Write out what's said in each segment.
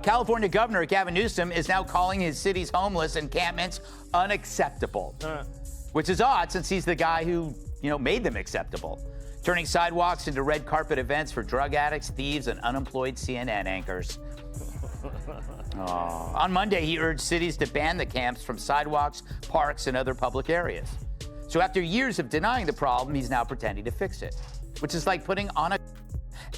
California Governor Gavin Newsom is now calling his city's homeless encampments unacceptable, which is odd since he's the guy who, made them acceptable, turning sidewalks into red carpet events for drug addicts, thieves, and unemployed CNN anchors. On Monday, he urged cities to ban the camps from sidewalks, parks, and other public areas. So after years of denying the problem, he's now pretending to fix it, which is like putting on a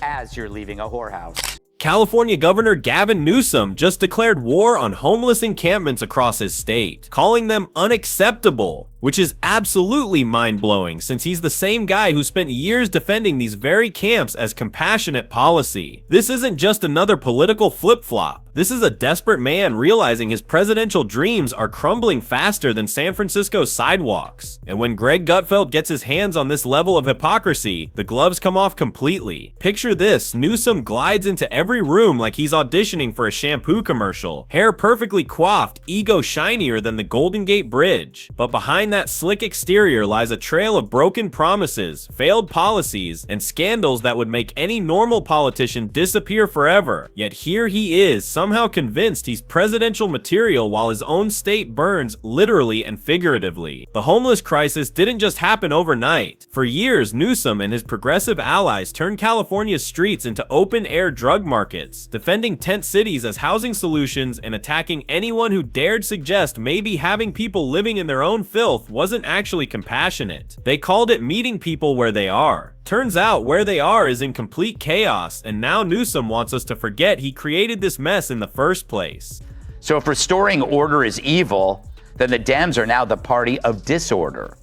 as you're leaving a whorehouse. California Governor Gavin Newsom just declared war on homeless encampments across his state, calling them unacceptable, which is absolutely mind-blowing since he's the same guy who spent years defending these very camps as compassionate policy. This isn't just another political flip-flop. This is a desperate man realizing his presidential dreams are crumbling faster than San Francisco's sidewalks. And when Greg Gutfeld gets his hands on this level of hypocrisy, the gloves come off completely. Picture this: Newsom glides into every room like he's auditioning for a shampoo commercial, hair perfectly coiffed, ego shinier than the Golden Gate Bridge. But behind that slick exterior lies a trail of broken promises, failed policies, and scandals that would make any normal politician disappear forever. Yet here he is, somehow convinced he's presidential material while his own state burns literally and figuratively. The homeless crisis didn't just happen overnight. For years, Newsom and his progressive allies turned California's streets into open-air drug markets, defending tent cities as housing solutions and attacking anyone who dared suggest maybe having people living in their own filth wasn't actually compassionate. They called it meeting people where they are. Turns out where they are is in complete chaos, and now Newsom wants us to forget he created this mess in the first place. So if restoring order is evil, then the Dems are now the party of disorder.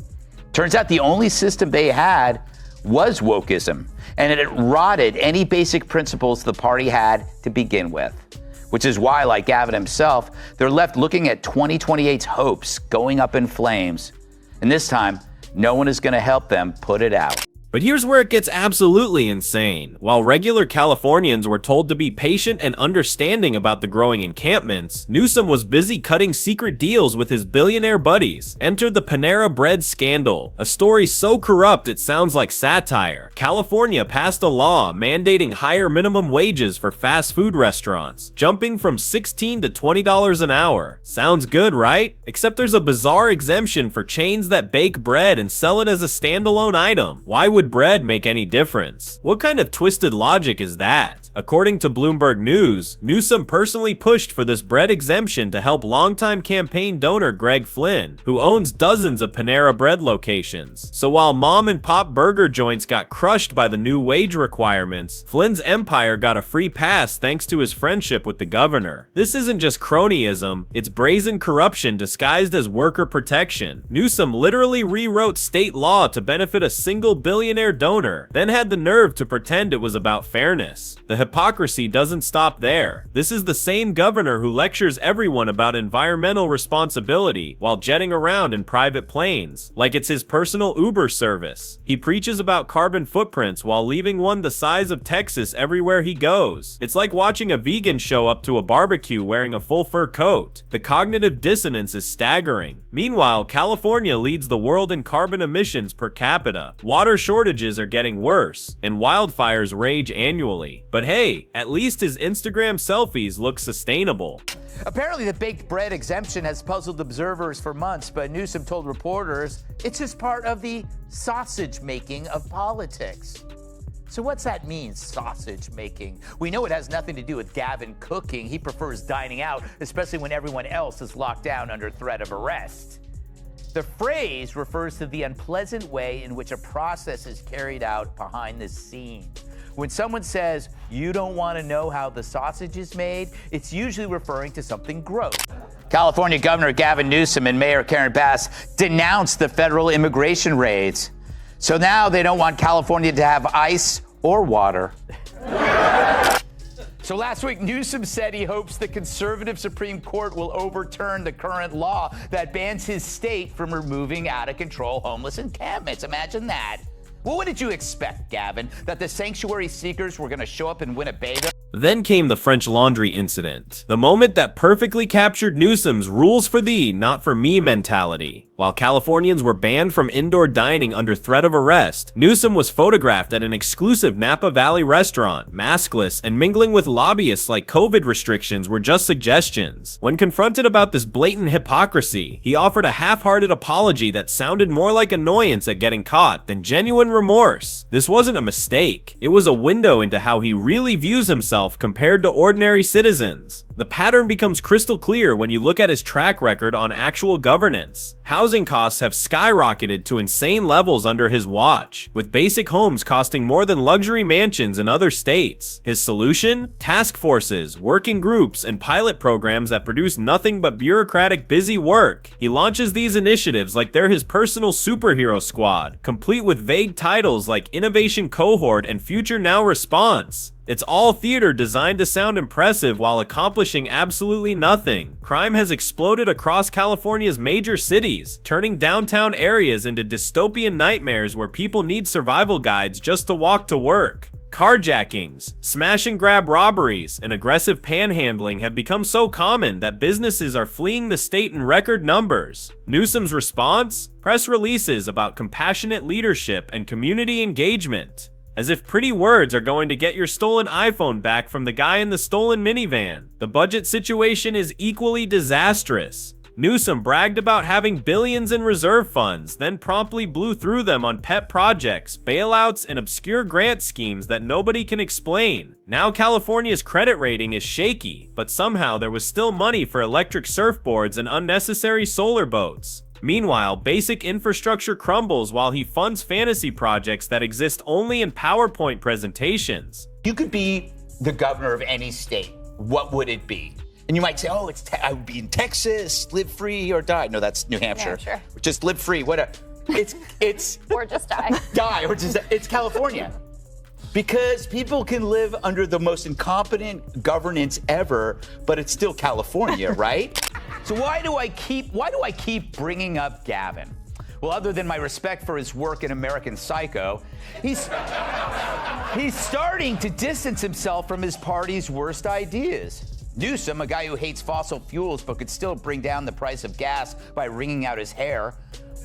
Turns out the only system they had was wokeism, and it rotted any basic principles the party had to begin with. Which is why, like Gavin himself, they're left looking at 2028's hopes going up in flames. And this time, no one is going to help them put it out. But here's where it gets absolutely insane. While regular Californians were told to be patient and understanding about the growing encampments, Newsom was busy cutting secret deals with his billionaire buddies. Enter the Panera Bread scandal, a story so corrupt it sounds like satire. California passed a law mandating higher minimum wages for fast food restaurants, jumping from $16 to $20 an hour. Sounds good, right? Except there's a bizarre exemption for chains that bake bread and sell it as a standalone item. Why would bread make any difference? What kind of twisted logic is that? According to Bloomberg News, Newsom personally pushed for this bread exemption to help longtime campaign donor Greg Flynn, who owns dozens of Panera Bread locations. So while mom and pop burger joints got crushed by the new wage requirements, Flynn's empire got a free pass thanks to his friendship with the governor. This isn't just cronyism, it's brazen corruption disguised as worker protection. Newsom literally rewrote state law to benefit a single billionaire donor, then had the nerve to pretend it was about fairness. The hypocrisy doesn't stop there. This is the same governor who lectures everyone about environmental responsibility while jetting around in private planes, like it's his personal Uber service. He preaches about carbon footprints while leaving one the size of Texas everywhere he goes. It's like watching a vegan show up to a barbecue wearing a full fur coat. The cognitive dissonance is staggering. Meanwhile, California leads the world in carbon emissions per capita. Water shortages are getting worse, and wildfires rage annually. But hey, at least his Instagram selfies look sustainable. Apparently, the baked bread exemption has puzzled observers for months, but Newsom told reporters it's just part of the sausage making of politics. So what's that mean, sausage making? We know it has nothing to do with Gavin cooking. He prefers dining out, especially when everyone else is locked down under threat of arrest. The phrase refers to the unpleasant way in which a process is carried out behind the scenes. When someone says, you don't want to know how the sausage is made, it's usually referring to something gross. California Governor Gavin Newsom and Mayor Karen Bass denounced the federal immigration raids. So now they don't want California to have ice or water. So last week, Newsom said he hopes the conservative Supreme Court will overturn the current law that bans his state from removing out-of-control homeless encampments. Imagine that. Well, what did you expect, Gavin? That the sanctuary seekers were going to show up in Winnebago? Then came the French Laundry incident, the moment that perfectly captured Newsom's rules for thee, not for me mentality. While Californians were banned from indoor dining under threat of arrest, Newsom was photographed at an exclusive Napa Valley restaurant, maskless, and mingling with lobbyists like COVID restrictions were just suggestions. When confronted about this blatant hypocrisy, he offered a half-hearted apology that sounded more like annoyance at getting caught than genuine remorse. This wasn't a mistake. It was a window into how he really views himself compared to ordinary citizens. The pattern becomes crystal clear when you look at his track record on actual governance. Housing costs have skyrocketed to insane levels under his watch, with basic homes costing more than luxury mansions in other states. His solution? Task forces, working groups, and pilot programs that produce nothing but bureaucratic busy work. He launches these initiatives like they're his personal superhero squad, complete with vague titles like Innovation Cohort and Future Now Response. It's all theater designed to sound impressive while accomplishing absolutely nothing. Crime has exploded across California's major cities, turning downtown areas into dystopian nightmares where people need survival guides just to walk to work. Carjackings, smash and grab robberies, and aggressive panhandling have become so common that businesses are fleeing the state in record numbers. Newsom's response? Press releases about compassionate leadership and community engagement. As if pretty words are going to get your stolen iPhone back from the guy in the stolen minivan. The budget situation is equally disastrous. Newsom bragged about having billions in reserve funds, then promptly blew through them on pet projects, bailouts, and obscure grant schemes that nobody can explain. Now California's credit rating is shaky, but somehow there was still money for electric surfboards and unnecessary solar boats. Meanwhile, basic infrastructure crumbles while he funds fantasy projects that exist only in PowerPoint presentations. You could be the governor of any state. What would it be? And you might say, oh, I would be in Texas, live free or die. No, that's New Hampshire. Just live free, whatever. It's or just die. It's California. Because people can live under the most incompetent governance ever, but it's still California, right? So why do I keep bringing up Gavin? Well, other than my respect for his work in American Psycho, he's starting to distance himself from his party's worst ideas. Newsom, a guy who hates fossil fuels but could still bring down the price of gas by wringing out his hair,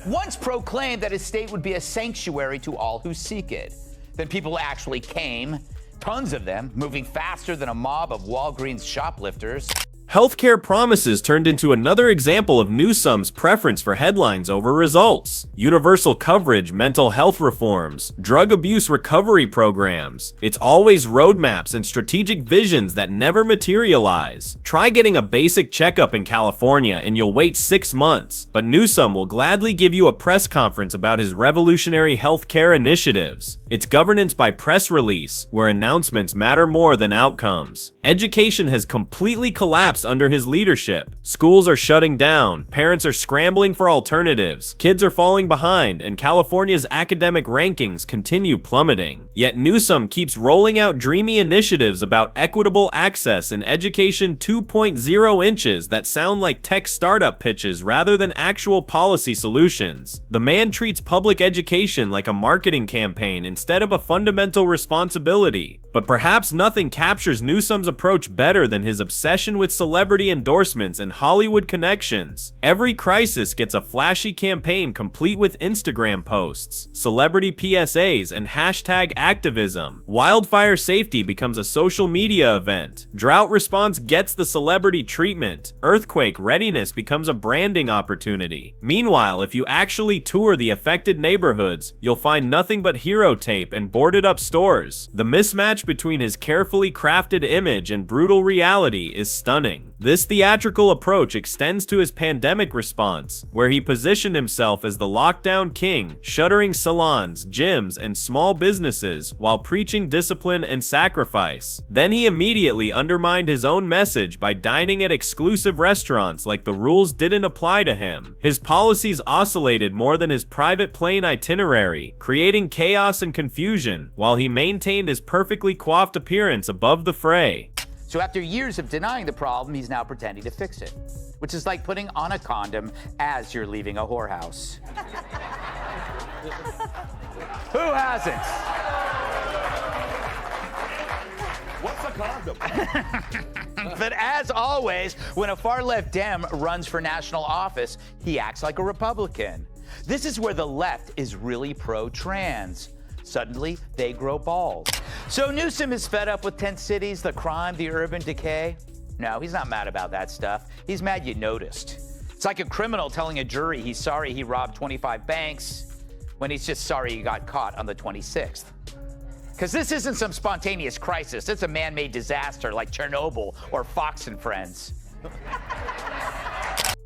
once proclaimed that his state would be a sanctuary to all who seek it. Then people actually came, tons of them, moving faster than a mob of Walgreens shoplifters. Healthcare promises turned into another example of Newsom's preference for headlines over results. Universal coverage, mental health reforms, drug abuse recovery programs. It's always roadmaps and strategic visions that never materialize. Try getting a basic checkup in California and you'll wait 6 months, but Newsom will gladly give you a press conference about his revolutionary healthcare initiatives. It's governance by press release, where announcements matter more than outcomes. Education has completely collapsed under his leadership. Schools are shutting down, parents are scrambling for alternatives, kids are falling behind, and California's academic rankings continue plummeting. Yet Newsom keeps rolling out dreamy initiatives about equitable access and education 2.0 inches that sound like tech startup pitches rather than actual policy solutions. The man treats public education like a marketing campaign instead of a fundamental responsibility. But perhaps nothing captures Newsom's approach better than his obsession with celebrity endorsements and Hollywood connections. Every crisis gets a flashy campaign complete with Instagram posts, celebrity PSAs, and hashtag activism. Wildfire safety becomes a social media event. Drought response gets the celebrity treatment. Earthquake readiness becomes a branding opportunity. Meanwhile, if you actually tour the affected neighborhoods, you'll find nothing but hero tape and boarded up stores. The mismatch between his carefully crafted image and brutal reality is stunning. This theatrical approach extends to his pandemic response, where he positioned himself as the lockdown king, shuttering salons, gyms, and small businesses while preaching discipline and sacrifice. Then he immediately undermined his own message by dining at exclusive restaurants like the rules didn't apply to him. His policies oscillated more than his private plane itinerary, creating chaos and confusion, while he maintained his perfectly coiffed appearance above the fray. So after years of denying the problem, he's now pretending to fix it, which is like putting on a condom as you're leaving a whorehouse. Who hasn't? What's the condom. But as always, when a far-left Dem runs for national office, he acts like a Republican. This is where the left is really pro-trans. Suddenly, they grow balls. So Newsom is fed up with tent cities, the crime, the urban decay? No, he's not mad about that stuff. He's mad you noticed. It's like a criminal telling a jury he's sorry he robbed 25 banks when he's just sorry he got caught on the 26th. Because this isn't some spontaneous crisis. It's a man-made disaster like Chernobyl or Fox and Friends.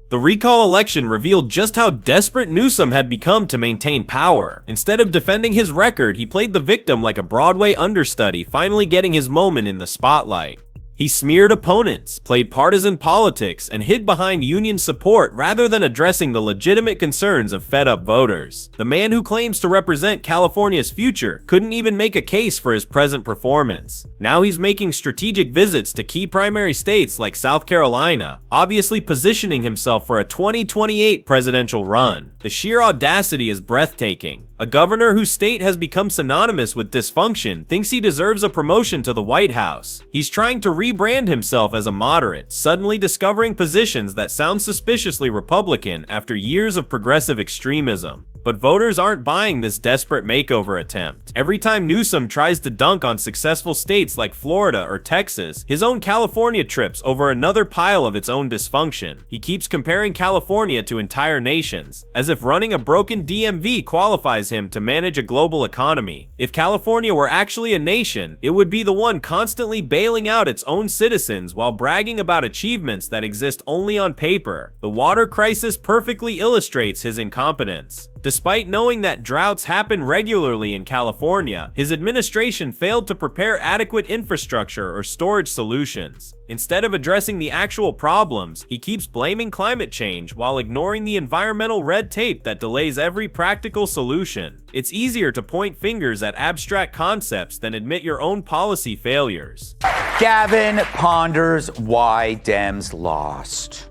The recall election revealed just how desperate Newsom had become to maintain power. Instead of defending his record, he played the victim like a Broadway understudy, finally getting his moment in the spotlight. He smeared opponents, played partisan politics, and hid behind union support rather than addressing the legitimate concerns of fed-up voters. The man who claims to represent California's future couldn't even make a case for his present performance. Now he's making strategic visits to key primary states like South Carolina, obviously positioning himself for a 2028 presidential run. The sheer audacity is breathtaking. A governor whose state has become synonymous with dysfunction thinks he deserves a promotion to the White House. He's trying to rebrand himself as a moderate, suddenly discovering positions that sound suspiciously Republican after years of progressive extremism. But voters aren't buying this desperate makeover attempt. Every time Newsom tries to dunk on successful states like Florida or Texas, his own California trips over another pile of its own dysfunction. He keeps comparing California to entire nations, as if running a broken DMV qualifies him to manage a global economy. If California were actually a nation, it would be the one constantly bailing out its own citizens while bragging about achievements that exist only on paper. The water crisis perfectly illustrates his incompetence. Despite knowing that droughts happen regularly in California, his administration failed to prepare adequate infrastructure or storage solutions. Instead of addressing the actual problems, he keeps blaming climate change while ignoring the environmental red tape that delays every practical solution. It's easier to point fingers at abstract concepts than admit your own policy failures. Gavin ponders why Dems lost.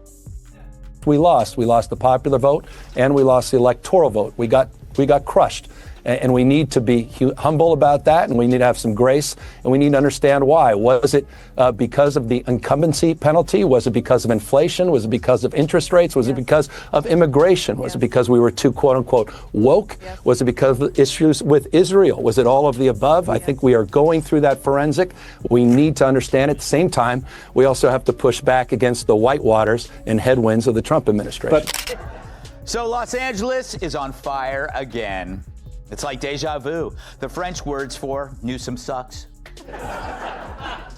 We lost the popular vote and we lost the electoral vote. We got crushed. And we need to be humble about that, and we need to have some grace, and we need to understand why. Was it because of the incumbency penalty? Was it because of inflation? Was it because of interest rates? Was it because of immigration? Was it because we were too, quote unquote, woke? Was it because of issues with Israel? Was it all of the above? I think we are going through that forensic. We need to understand at the same time, we also have to push back against the whitewaters and headwinds of the Trump administration. So Los Angeles is on fire again. It's like deja vu, the French words for Newsom sucks.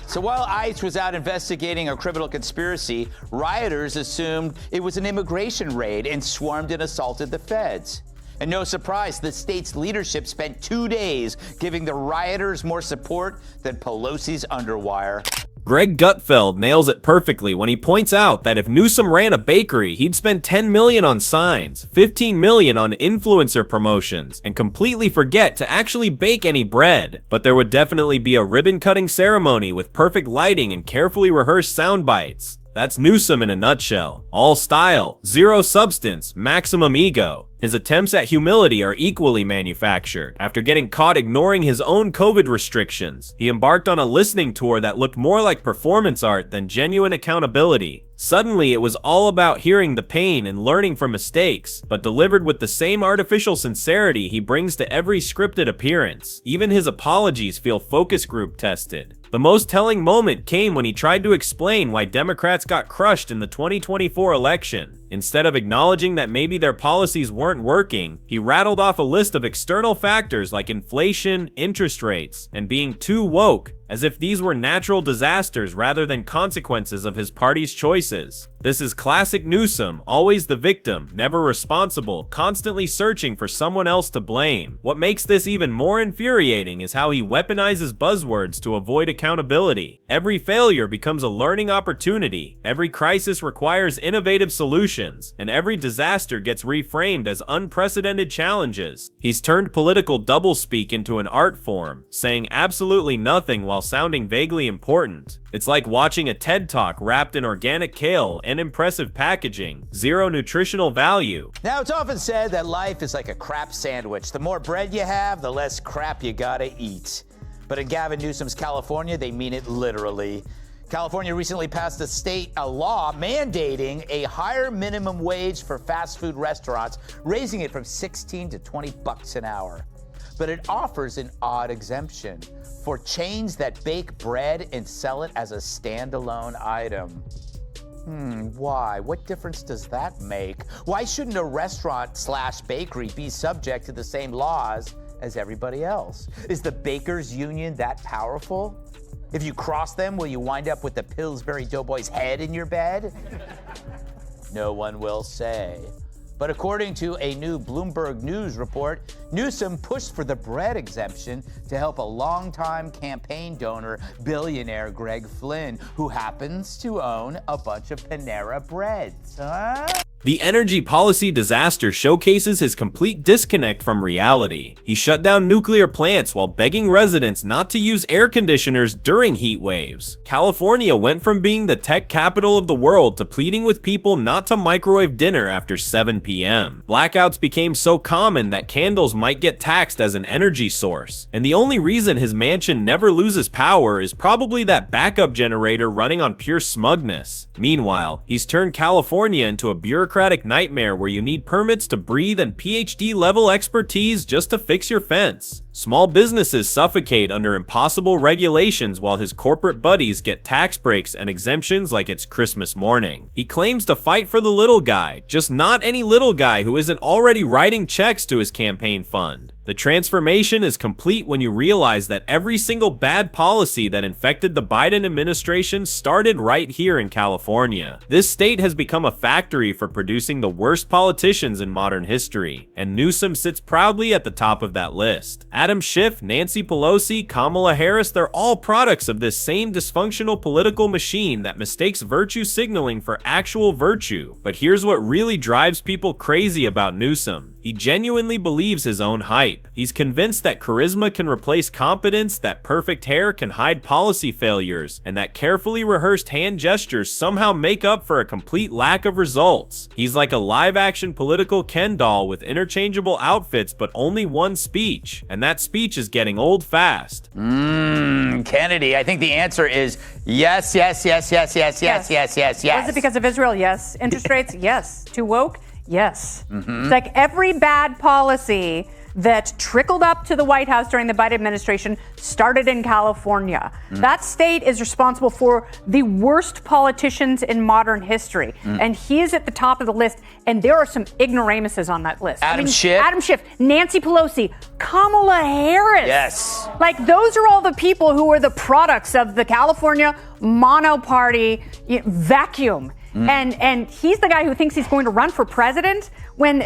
So while ICE was out investigating a criminal conspiracy, rioters assumed it was an immigration raid and swarmed and assaulted the feds. And no surprise, the state's leadership spent 2 days giving the rioters more support than Pelosi's underwire. Greg Gutfeld nails it perfectly when he points out that if Newsom ran a bakery, he'd spend $10 million on signs, $15 million on influencer promotions, and completely forget to actually bake any bread. But there would definitely be a ribbon-cutting ceremony with perfect lighting and carefully rehearsed sound bites. That's Newsom in a nutshell. All style, zero substance, maximum ego. His attempts at humility are equally manufactured. After getting caught ignoring his own COVID restrictions, he embarked on a listening tour that looked more like performance art than genuine accountability. Suddenly, it was all about hearing the pain and learning from mistakes, but delivered with the same artificial sincerity he brings to every scripted appearance. Even his apologies feel focus group tested. The most telling moment came when he tried to explain why Democrats got crushed in the 2024 election. Instead of acknowledging that maybe their policies weren't working, he rattled off a list of external factors like inflation, interest rates, and being too woke, as if these were natural disasters rather than consequences of his party's choices. This is classic Newsom, always the victim, never responsible, constantly searching for someone else to blame. What makes this even more infuriating is how he weaponizes buzzwords to avoid accountability. Every failure becomes a learning opportunity, every crisis requires innovative solutions, and every disaster gets reframed as unprecedented challenges. He's turned political doublespeak into an art form, saying absolutely nothing while sounding vaguely important. It's like watching a TED Talk wrapped in organic kale and impressive packaging, zero nutritional value. Now, it's often said that life is like a crap sandwich. The more bread you have, the less crap you gotta eat. But in Gavin Newsom's California, they mean it literally. California recently passed a law mandating a higher minimum wage for fast food restaurants, raising it from 16 to 20 bucks an hour. But it offers an odd exemption for chains that bake bread and sell it as a standalone item. Why? What difference does that make? Why shouldn't a restaurant/bakery be subject to the same laws as everybody else? Is the bakers union that powerful? If you cross them, will you wind up with the Pillsbury Doughboy's head in your bed? No one will say. But according to a new Bloomberg News report, Newsom pushed for the bread exemption to help a longtime campaign donor, billionaire Greg Flynn, who happens to own a bunch of Panera Breads. Huh? The energy policy disaster showcases his complete disconnect from reality. He shut down nuclear plants while begging residents not to use air conditioners during heat waves. California went from being the tech capital of the world to pleading with people not to microwave dinner after 7 p.m. Blackouts became so common that candles might get taxed as an energy source. And the only reason his mansion never loses power is probably that backup generator running on pure smugness. Meanwhile, he's turned California into a bureaucratic nightmare where you need permits to breathe and PhD-level expertise just to fix your fence. Small businesses suffocate under impossible regulations while his corporate buddies get tax breaks and exemptions like it's Christmas morning. He claims to fight for the little guy, just not any little guy who isn't already writing checks to his campaign fund. The transformation is complete when you realize that every single bad policy that infected the Biden administration started right here in California. This state has become a factory for producing the worst politicians in modern history, and Newsom sits proudly at the top of that list. Adam Schiff, Nancy Pelosi, Kamala Harris, they're all products of this same dysfunctional political machine that mistakes virtue signaling for actual virtue. But here's what really drives people crazy about Newsom. He genuinely believes his own hype. He's convinced that charisma can replace competence, that perfect hair can hide policy failures, and that carefully rehearsed hand gestures somehow make up for a complete lack of results. He's like a live-action political Ken doll with interchangeable outfits but only one speech, and that speech is getting old fast. Kennedy, I think the answer is yes, yes, yes, yes, yes, yes, yes, yes, yes. Was it because of Israel? Yes. Interest rates? Yes. Too woke? Yes. It's like every bad policy that trickled up to the White House during the Biden administration started in California. That state is responsible for the worst politicians in modern history. And he is at the top of the list. And there are some ignoramuses on that list. Adam Schiff, Nancy Pelosi, Kamala Harris. Yes. Like, those are all the people who are the products of the California monoparty vacuum. And he's the guy who thinks he's going to run for president when,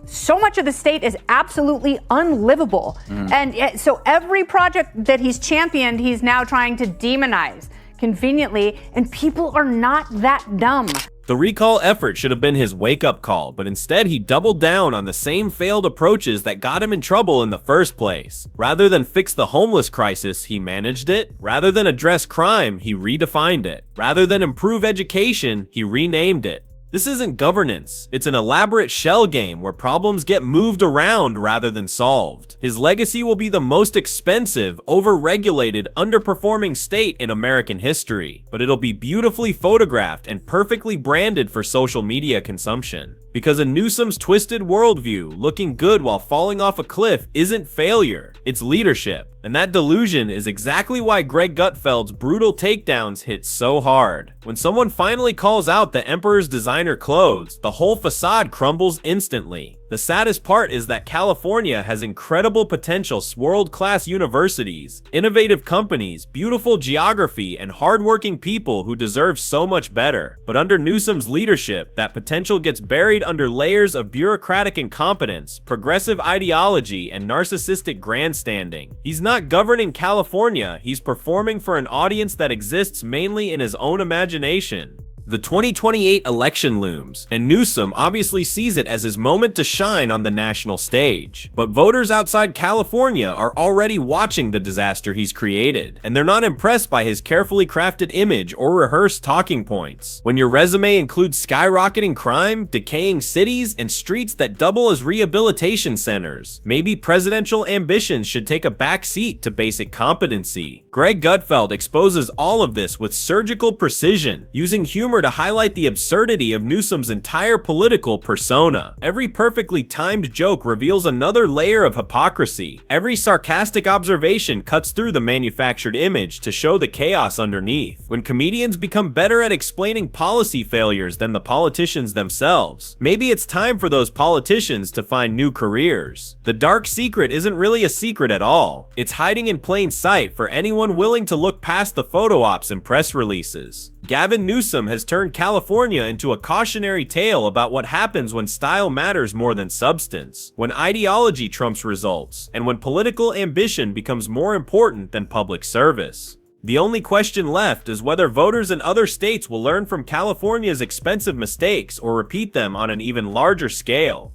so much of the state is absolutely unlivable. And so every project that he's championed, he's now trying to demonize conveniently, and people are not that dumb. The recall effort should have been his wake-up call, but instead he doubled down on the same failed approaches that got him in trouble in the first place. Rather than fix the homeless crisis, he managed it. Rather than address crime, he redefined it. Rather than improve education, he renamed it. This isn't governance. It's an elaborate shell game where problems get moved around rather than solved. His legacy will be the most expensive, over-regulated, underperforming state in American history, but it'll be beautifully photographed and perfectly branded for social media consumption. Because in Newsom's twisted worldview, looking good while falling off a cliff isn't failure, it's leadership. And that delusion is exactly why Greg Gutfeld's brutal takedowns hit so hard. When someone finally calls out the Emperor's designer clothes, the whole facade crumbles instantly. The saddest part is that California has incredible potential, world-class universities, innovative companies, beautiful geography, and hardworking people who deserve so much better. But under Newsom's leadership, that potential gets buried under layers of bureaucratic incompetence, progressive ideology, and narcissistic grandstanding. He's not governing California, he's performing for an audience that exists mainly in his own imagination. The 2028 election looms, and Newsom obviously sees it as his moment to shine on the national stage. But voters outside California are already watching the disaster he's created, and they're not impressed by his carefully crafted image or rehearsed talking points. When your resume includes skyrocketing crime, decaying cities, and streets that double as rehabilitation centers, maybe presidential ambitions should take a back seat to basic competency. Greg Gutfeld exposes all of this with surgical precision, using humor to highlight the absurdity of Newsom's entire political persona. Every perfectly timed joke reveals another layer of hypocrisy. Every sarcastic observation cuts through the manufactured image to show the chaos underneath. When comedians become better at explaining policy failures than the politicians themselves, maybe it's time for those politicians to find new careers. The dark secret isn't really a secret at all. It's hiding in plain sight for anyone willing to look past the photo ops and press releases. Gavin Newsom has turned California into a cautionary tale about what happens when style matters more than substance, when ideology trumps results, and when political ambition becomes more important than public service. The only question left is whether voters in other states will learn from California's expensive mistakes or repeat them on an even larger scale.